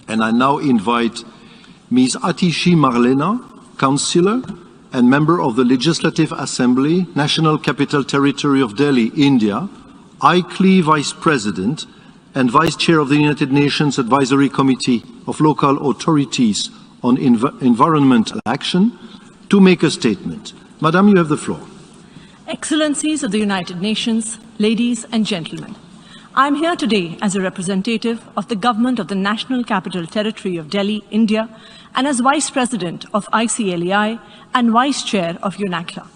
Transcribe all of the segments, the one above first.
And I now invite Ms. Atishi Marlena, Councillor and Member of the Legislative Assembly, National Capital Territory of Delhi, India, ICLEI Vice President and Vice Chair of the United Nations Advisory Committee of Local Authorities on Environmental Action, to make a statement. Madam, you have the floor. Excellencies of the United Nations, ladies and gentlemen, I am here today as a representative of the Government of the National Capital Territory of Delhi, India, and as Vice President of ICLEI and Vice Chair of UNACLA.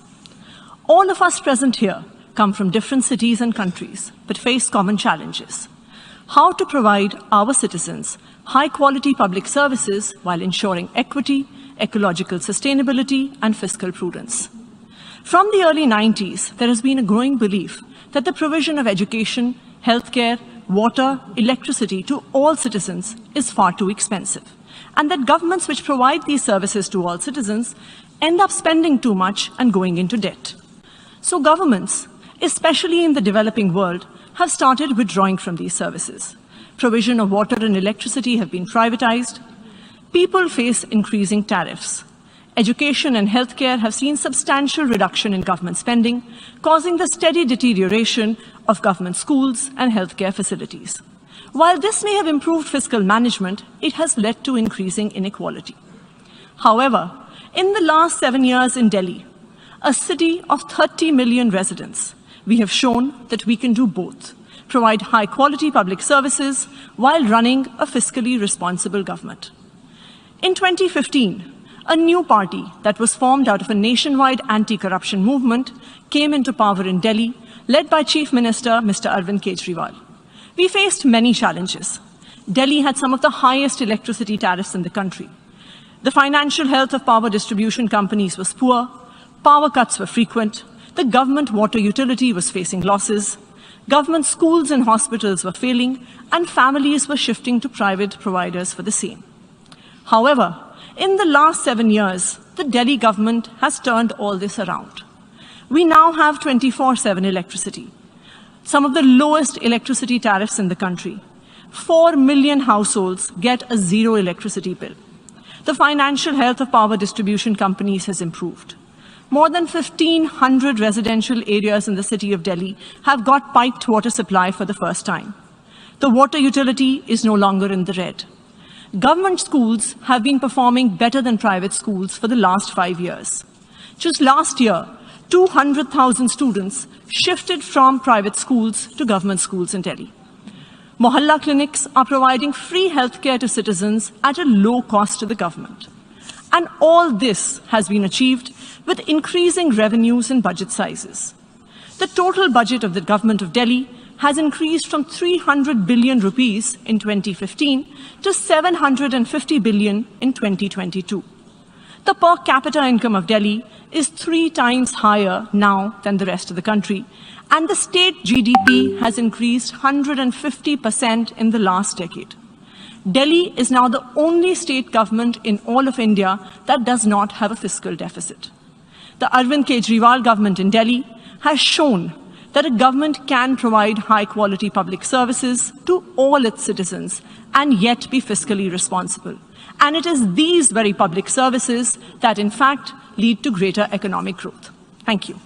All of us present here come from different cities and countries, but face common challenges. How to provide our citizens high-quality public services while ensuring equity, ecological sustainability, and fiscal prudence. From the early 90s, there has been a growing belief that the provision of education, healthcare, water, electricity to all citizens is far too expensive, and that governments which provide these services to all citizens end up spending too much and going into debt. So governments, especially in the developing world, have started withdrawing from these services. Provision of water and electricity have been privatized. People face increasing tariffs. Education and healthcare have seen substantial reduction in government spending, causing the steady deterioration of government schools and healthcare facilities. While this may have improved fiscal management, it has led to increasing inequality. However, in the last 7 years in Delhi, a city of 30 million residents, we have shown that we can do both, provide high-quality public services while running a fiscally responsible government. In 2015, a new party that was formed out of a nationwide anti-corruption movement came into power in Delhi, led by Chief Minister Mr. Arvind Kejriwal. We faced many challenges. Delhi had some of the highest electricity tariffs in the country. The financial health of power distribution companies was poor, power cuts were frequent, the government water utility was facing losses, government schools and hospitals were failing, and families were shifting to private providers for the same. However, in the last 7 years, the Delhi government has turned all this around. We now have 24/7 electricity, some of the lowest electricity tariffs in the country. 4 million households get a zero electricity bill. The financial health of power distribution companies has improved. More than 1,500 residential areas in the city of Delhi have got piped water supply for the first time. The water utility is no longer in the red. Government schools have been performing better than private schools for the last 5 years. Just last year, 200,000 students shifted from private schools to government schools in Delhi. Mohalla clinics are providing free healthcare to citizens at a low cost to the government. And all this has been achieved with increasing revenues and budget sizes. The total budget of the government of Delhi has increased from 300 billion rupees in 2015 to 750 billion in 2022. The per capita income of Delhi is 3 times higher now than the rest of the country, and the state GDP has increased 150% in the last decade. Delhi is now the only state government in all of India that does not have a fiscal deficit. The Arvind Kejriwal government in Delhi has shown that a government can provide high-quality public services to all its citizens and yet be fiscally responsible. And it is these very public services that, in fact, lead to greater economic growth. Thank you.